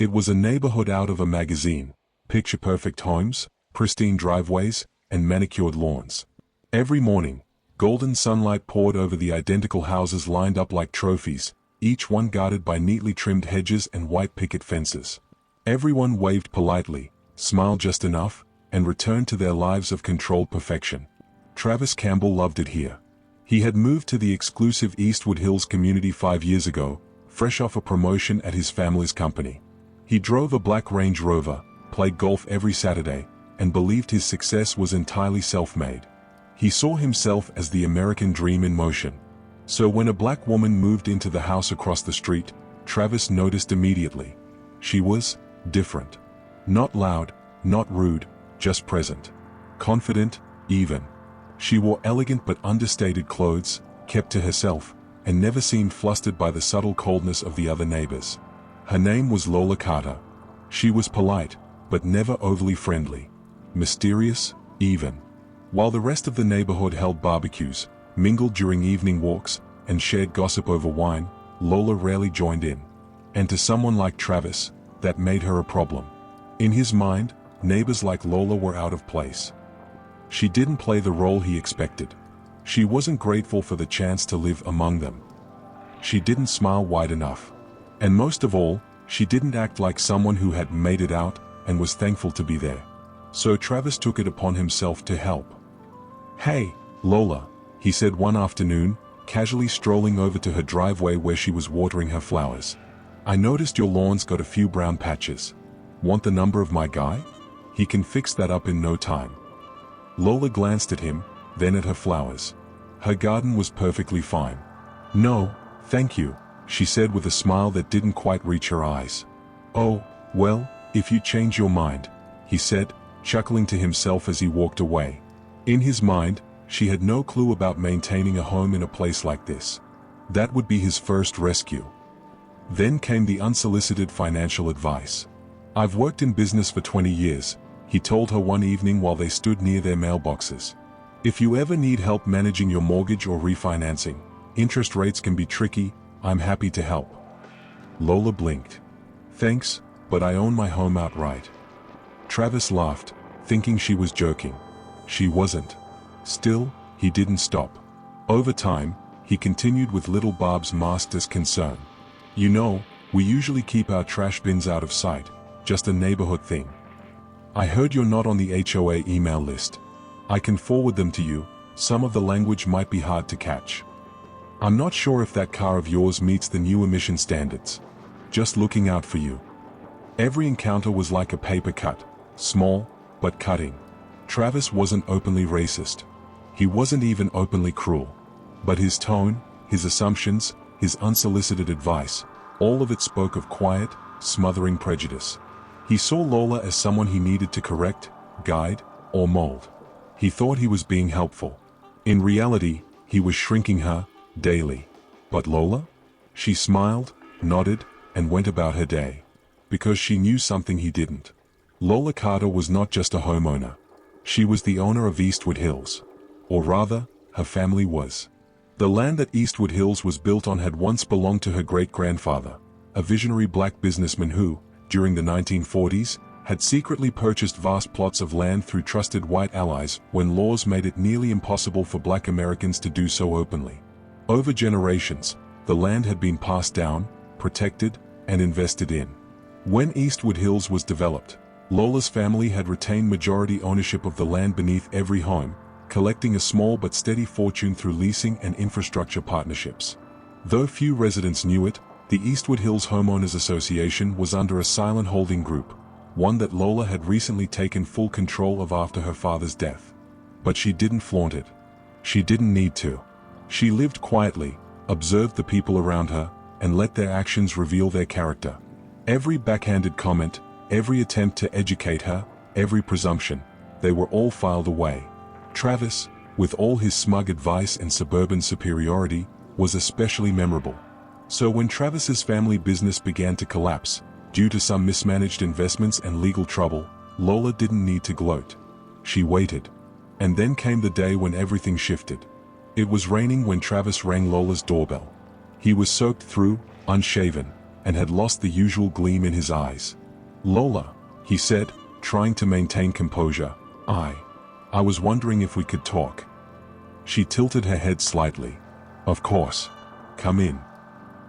It was a neighborhood out of a magazine, picture-perfect homes, pristine driveways, and manicured lawns. Every morning, golden sunlight poured over the identical houses lined up like trophies, each one guarded by neatly trimmed hedges and white picket fences. Everyone waved politely, smiled just enough, and returned to their lives of controlled perfection. Travis Campbell loved it here. He had moved to the exclusive Eastwood Hills community 5 years ago, fresh off a promotion at his family's company. He drove a black Range Rover, played golf every Saturday, and believed his success was entirely self-made. He saw himself as the American dream in motion. So when a black woman moved into the house across the street, Travis noticed immediately. She was different. Not loud, not rude, just present. Confident, even. She wore elegant but understated clothes, kept to herself, and never seemed flustered by the subtle coldness of the other neighbors. Her name was Lola Carter. She was polite, but never overly friendly. Mysterious, even. While the rest of the neighborhood held barbecues, mingled during evening walks, and shared gossip over wine, Lola rarely joined in. And to someone like Travis, that made her a problem. In his mind, neighbors like Lola were out of place. She didn't play the role he expected. She wasn't grateful for the chance to live among them. She didn't smile wide enough. And most of all, she didn't act like someone who had made it out and was thankful to be there. So Travis took it upon himself to help. "Hey, Lola," he said one afternoon, casually strolling over to her driveway where she was watering her flowers. "I noticed your lawn's got a few brown patches. Want the number of my guy? He can fix that up in no time." Lola glanced at him, then at her flowers. Her garden was perfectly fine. "No, thank you," she said with a smile that didn't quite reach her eyes. "Oh, well, if you change your mind," he said, chuckling to himself as he walked away. In his mind, she had no clue about maintaining a home in a place like this. That would be his first rescue. Then came the unsolicited financial advice. "I've worked in business for 20 years, he told her one evening while they stood near their mailboxes. "If you ever need help managing your mortgage or refinancing, interest rates can be tricky, I'm happy to help." Lola blinked. "Thanks, but I own my home outright." Travis laughed, thinking she was joking. She wasn't. Still, he didn't stop. Over time, he continued with little Bob's masked as concern. "You know, we usually keep our trash bins out of sight, just a neighborhood thing. I heard you're not on the HOA email list. I can forward them to you, some of the language might be hard to catch. I'm not sure if that car of yours meets the new emission standards. Just looking out for you." Every encounter was like a paper cut, small, but cutting. Travis wasn't openly racist. He wasn't even openly cruel. But his tone, his assumptions, his unsolicited advice, all of it spoke of quiet, smothering prejudice. He saw Lola as someone he needed to correct, guide, or mold. He thought he was being helpful. In reality, he was shrinking her, daily. But Lola? She smiled, nodded, and went about her day. Because she knew something he didn't. Lola Carter was not just a homeowner. She was the owner of Eastwood Hills. Or rather, her family was. The land that Eastwood Hills was built on had once belonged to her great-grandfather, a visionary black businessman who, during the 1940s, had secretly purchased vast plots of land through trusted white allies when laws made it nearly impossible for black Americans to do so openly. Over generations, the land had been passed down, protected, and invested in. When Eastwood Hills was developed, Lola's family had retained majority ownership of the land beneath every home, collecting a small but steady fortune through leasing and infrastructure partnerships. Though few residents knew it, the Eastwood Hills Homeowners Association was under a silent holding group, one that Lola had recently taken full control of after her father's death. But she didn't flaunt it. She didn't need to. She lived quietly, observed the people around her, and let their actions reveal their character. Every backhanded comment, every attempt to educate her, every presumption, they were all filed away. Travis, with all his smug advice and suburban superiority, was especially memorable. So when Travis's family business began to collapse, due to some mismanaged investments and legal trouble, Lola didn't need to gloat. She waited. And then came the day when everything shifted. It was raining when Travis rang Lola's doorbell. He was soaked through, unshaven, and had lost the usual gleam in his eyes. "Lola," he said, trying to maintain composure, I was wondering if we could talk." She tilted her head slightly. "Of course. Come in."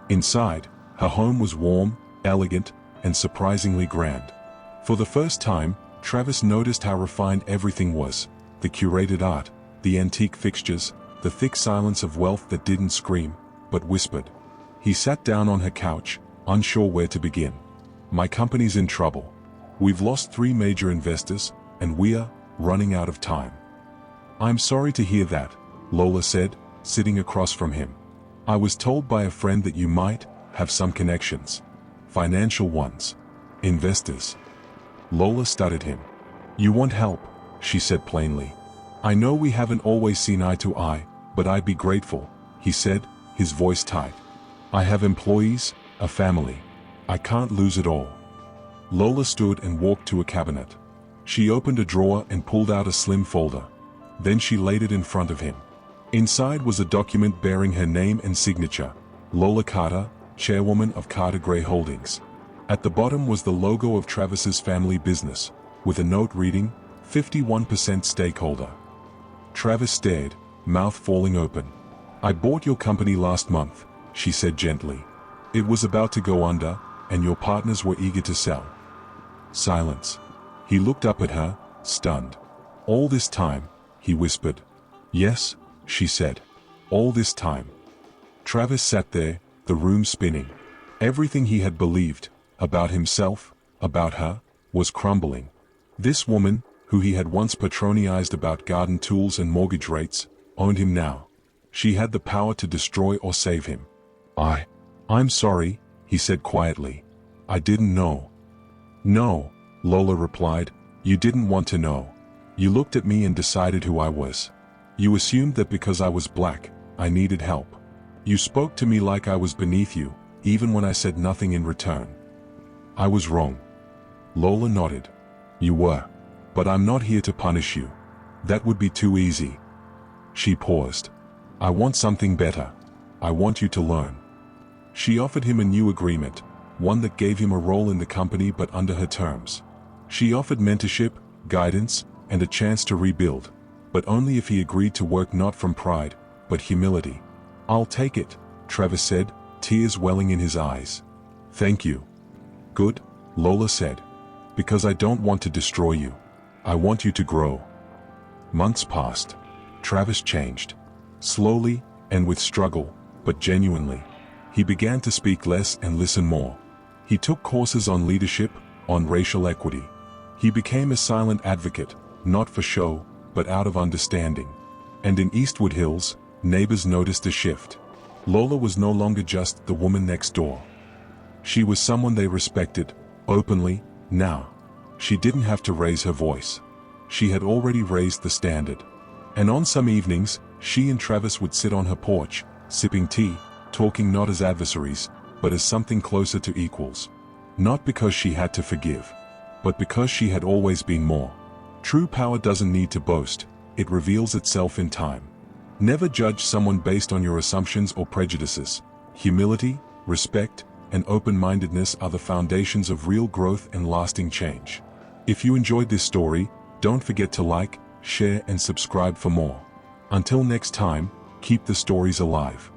Inside, her home was warm, elegant, and surprisingly grand. For the first time, Travis noticed how refined everything was: the curated art, the antique fixtures, the thick silence of wealth that didn't scream, but whispered. He sat down on her couch, unsure where to begin. "My company's in trouble. We've lost 3 major investors, and we're running out of time." "I'm sorry to hear that," Lola said, sitting across from him. "I was told by a friend that you might have some connections. Financial ones. Investors." Lola studied him. "You want help," she said plainly. "I know we haven't always seen eye to eye, but I'd be grateful," he said, his voice tight. "I have employees, a family. I can't lose it all." Lola stood and walked to a cabinet. She opened a drawer and pulled out a slim folder. Then she laid it in front of him. Inside was a document bearing her name and signature: Lola Carter, chairwoman of Carter Gray Holdings. At the bottom was the logo of Travis's family business, with a note reading, 51% stakeholder. Travis stared, mouth falling open. "I bought your company last month," she said gently. "It was about to go under, and your partners were eager to sell." Silence. He looked up at her, stunned. "All this time," he whispered. "Yes," she said. "All this time." Travis sat there, the room spinning. Everything he had believed, about himself, about her, was crumbling. This woman, who he had once patronized about garden tools and mortgage rates, owned him now. She had the power to destroy or save him. I'm sorry," he said quietly. "I didn't know." "No," Lola replied, "you didn't want to know. You looked at me and decided who I was. You assumed that because I was black, I needed help. You spoke to me like I was beneath you, even when I said nothing in return." "I was wrong." Lola nodded. "You were. But I'm not here to punish you. That would be too easy." She paused. "I want something better. I want you to learn." She offered him a new agreement, one that gave him a role in the company but under her terms. She offered mentorship, guidance, and a chance to rebuild, but only if he agreed to work not from pride, but humility. "I'll take it," Travis said, tears welling in his eyes. "Thank you." "Good," Lola said. "Because I don't want to destroy you. I want you to grow." Months passed. Travis changed. Slowly, and with struggle, but genuinely. He began to speak less and listen more. He took courses on leadership, on racial equity. He became a silent advocate, not for show, but out of understanding. And in Eastwood Hills, neighbors noticed a shift. Lola was no longer just the woman next door. She was someone they respected, openly, now. She didn't have to raise her voice. She had already raised the standard. And on some evenings, she and Travis would sit on her porch, sipping tea, talking not as adversaries, but as something closer to equals. Not because she had to forgive, but because she had always been more. True power doesn't need to boast, it reveals itself in time. Never judge someone based on your assumptions or prejudices. Humility, respect, and open-mindedness are the foundations of real growth and lasting change. If you enjoyed this story, don't forget to like, share, and subscribe for more. Until next time, keep the stories alive.